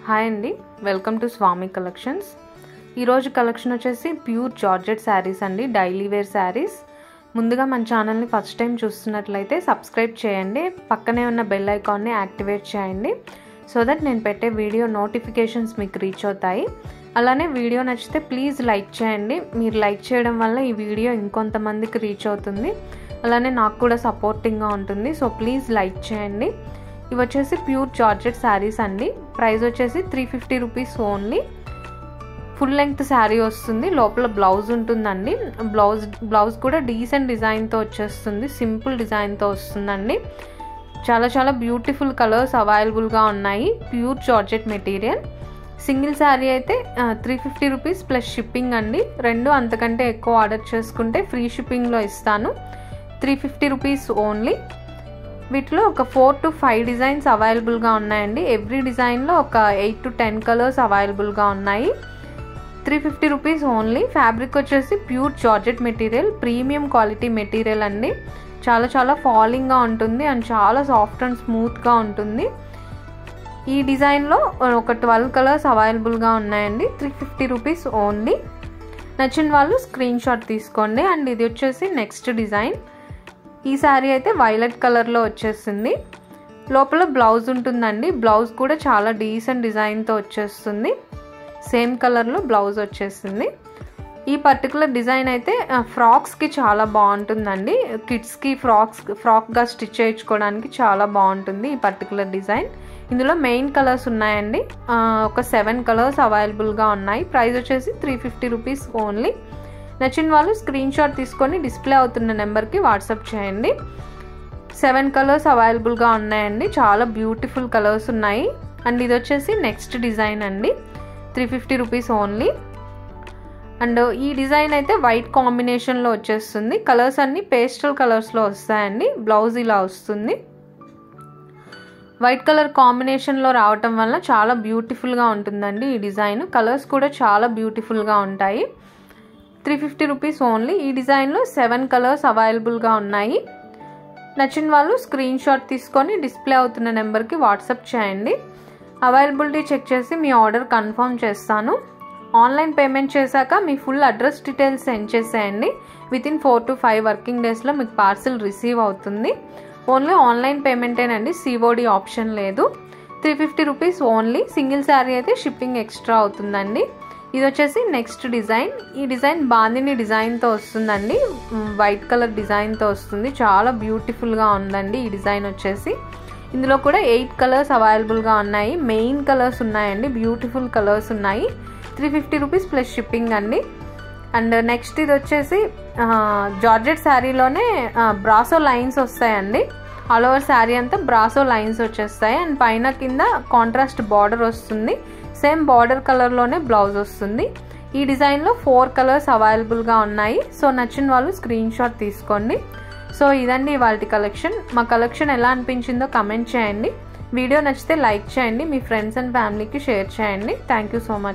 Hi అండి, welcome to Swamy collections. ఈరోజు collection వచ్చేసి ప్యూర్ జార్జెట్ శారీస్ అండి, డైలీ వేర్ శారీస్. ముందుగా మన ఛానల్ని ఫస్ట్ టైం చూస్తున్నట్లయితే సబ్స్క్రైబ్ చేయండి, పక్కనే ఉన్న బెల్ ఐకాన్ని యాక్టివేట్ చేయండి సో దట్ నేను పెట్టే వీడియో నోటిఫికేషన్స్ మీకు రీచ్ అవుతాయి. అలానే వీడియో నచ్చితే ప్లీజ్ లైక్ చేయండి. మీరు లైక్ చేయడం వల్ల ఈ వీడియో ఇంకొంతమందికి రీచ్ అవుతుంది, అలానే నాకు కూడా సపోర్టింగ్గా ఉంటుంది. సో ప్లీజ్ లైక్ చేయండి. ఇవి వచ్చేసి ప్యూర్ జార్జెట్ శారీస్ అండి. ప్రైస్ వచ్చేసి 350 rupees only. Full length sari వస్తుంది, లోపల బ్లౌజ్ ఉంటుందండి. బ్లౌజ్ కూడా డీసెంట్ డిజైన్తో వచ్చేస్తుంది, సింపుల్ డిజైన్తో వస్తుందండి. చాలా బ్యూటిఫుల్ కలర్స్ అవైలబుల్గా ఉన్నాయి. Pure georgette material. Single sari అయితే 350 రూపీస్ ప్లస్ షిప్పింగ్ అండి. రెండు అంతకంటే ఎక్కువ ఆర్డర్ చేసుకుంటే ఫ్రీ షిప్పింగ్లో ఇస్తాను. 350 రూపీస్ ఓన్లీ. వీటిలో ఒక 4 to 5 డిజైన్స్ అవైలబుల్గా ఉన్నాయండి. ఎవ్రీ డిజైన్లో ఒక 8 to 10 కలర్స్ అవైలబుల్గా ఉన్నాయి. 350 రూపీస్ ఓన్లీ. ఫ్యాబ్రిక్ వచ్చేసి pure georgette material, premium quality material అండి. చాలా ఫాలింగ్గా ఉంటుంది అండ్ చాలా సాఫ్ట్ అండ్ స్మూత్గా ఉంటుంది. ఈ డిజైన్లో ఒక 12 కలర్స్ అవైలబుల్గా ఉన్నాయండి. 350 రూపీస్ ఓన్లీ. నచ్చిన వాళ్ళు స్క్రీన్ షాట్ తీసుకోండి. అండ్ ఇది వచ్చేసి నెక్స్ట్ డిజైన్. ఈ శారీ అయితే వైలెట్ కలర్లో వచ్చేస్తుంది. లోపల బ్లౌజ్ ఉంటుందండి. బ్లౌజ్ కూడా చాలా డీసెంట్ డిజైన్తో వచ్చేస్తుంది. సేమ్ కలర్లో బ్లౌజ్ వచ్చేస్తుంది. ఈ పర్టికులర్ డిజైన్ అయితే ఫ్రాక్స్కి చాలా బాగుంటుందండి. కిడ్స్కి ఫ్రాక్గా స్టిచ్ చేయించుకోవడానికి చాలా బాగుంటుంది ఈ పర్టికులర్ డిజైన్. ఇందులో మెయిన్ కలర్స్ ఉన్నాయండి. ఒక 7 కలర్స్ అవైలబుల్గా ఉన్నాయి. ప్రైస్ వచ్చేసి 350 రూపీస్ ఓన్లీ. నచ్చిన వాళ్ళు స్క్రీన్ షాట్ తీసుకొని డిస్ప్లే అవుతున్న నెంబర్కి వాట్సాప్ చేయండి. 7 కలర్స్ అవైలబుల్గా ఉన్నాయండి. చాలా బ్యూటిఫుల్ కలర్స్ ఉన్నాయి. అండ్ ఇది వచ్చేసి నెక్స్ట్ డిజైన్ అండి. 350 రూపీస్ ఓన్లీ. అండ్ ఈ డిజైన్ అయితే వైట్ కాంబినేషన్లో వచ్చేస్తుంది. కలర్స్ అన్నీ పేస్టల్ కలర్స్లో వస్తాయండి. బ్లౌజ్ ఇలా వస్తుంది. వైట్ కలర్ కాంబినేషన్లో రావటం వల్ల చాలా బ్యూటిఫుల్గా ఉంటుందండి ఈ డిజైన్. కలర్స్ కూడా చాలా బ్యూటిఫుల్గా ఉంటాయి. 350 రూపీస్ ఓన్లీ. ఈ డిజైన్లో 7 కలర్స్ అవైలబుల్గా ఉన్నాయి. నచ్చిన వాళ్ళు స్క్రీన్ షాట్ తీసుకొని డిస్ప్లే అవుతున్న నెంబర్కి వాట్సాప్ చేయండి. అవైలబిలిటీ చెక్ చేసి మీ ఆర్డర్ కన్ఫర్మ్ చేస్తాను. ఆన్లైన్ పేమెంట్ చేశాక మీ ఫుల్ అడ్రస్ డీటెయిల్స్ సెండ్ చేసేయండి. వితిన్ 4 to 5 వర్కింగ్ డేస్లో మీకు పార్సిల్ రిసీవ్ అవుతుంది. ఓన్లీ ఆన్లైన్ పేమెంటేనండి, COD ఆప్షన్ లేదు. 350 రూపీస్ ఓన్లీ. సింగిల్ శారీ అయితే షిప్పింగ్ ఎక్స్ట్రా అవుతుందండి. ఇది వచ్చేసి నెక్స్ట్ డిజైన్. ఈ డిజైన్ బాందిని డిజైన్తో వస్తుందండి. వైట్ కలర్ డిజైన్తో వస్తుంది. చాలా బ్యూటిఫుల్గా ఉందండి ఈ డిజైన్ వచ్చేసి. ఇందులో కూడా 8 కలర్స్ అవైలబుల్గా ఉన్నాయి. మెయిన్ కలర్స్ ఉన్నాయండి, బ్యూటిఫుల్ కలర్స్ ఉన్నాయి. 350 రూపీస్ ప్లస్ షిప్పింగ్ అండి. అండ్ నెక్స్ట్ ఇది వచ్చేసి జార్జెట్ శారీలోనే బ్రాసో లైన్స్ వస్తాయండి. ఆల్ ఓవర్ శారీ అంతా బ్రాసో లైన్స్ వచ్చేస్తాయి. అండ్ పైన కింద కాంట్రాస్ట్ బార్డర్ వస్తుంది. సేమ్ బార్డర్ కలర్లోనే బ్లౌజ్ వస్తుంది. ఈ డిజైన్లో 4 కలర్స్ అవైలబుల్గా ఉన్నాయి. సో నచ్చిన వాళ్ళు స్క్రీన్ షాట్ తీసుకోండి. సో ఇదండి ఇవాల్టి కలెక్షన్. మా కలెక్షన్ ఎలా అనిపించిందో కమెంట్ చేయండి. వీడియో నచ్చితే లైక్ చేయండి, మీ ఫ్రెండ్స్ అండ్ ఫ్యామిలీకి షేర్ చేయండి. Thank you so much.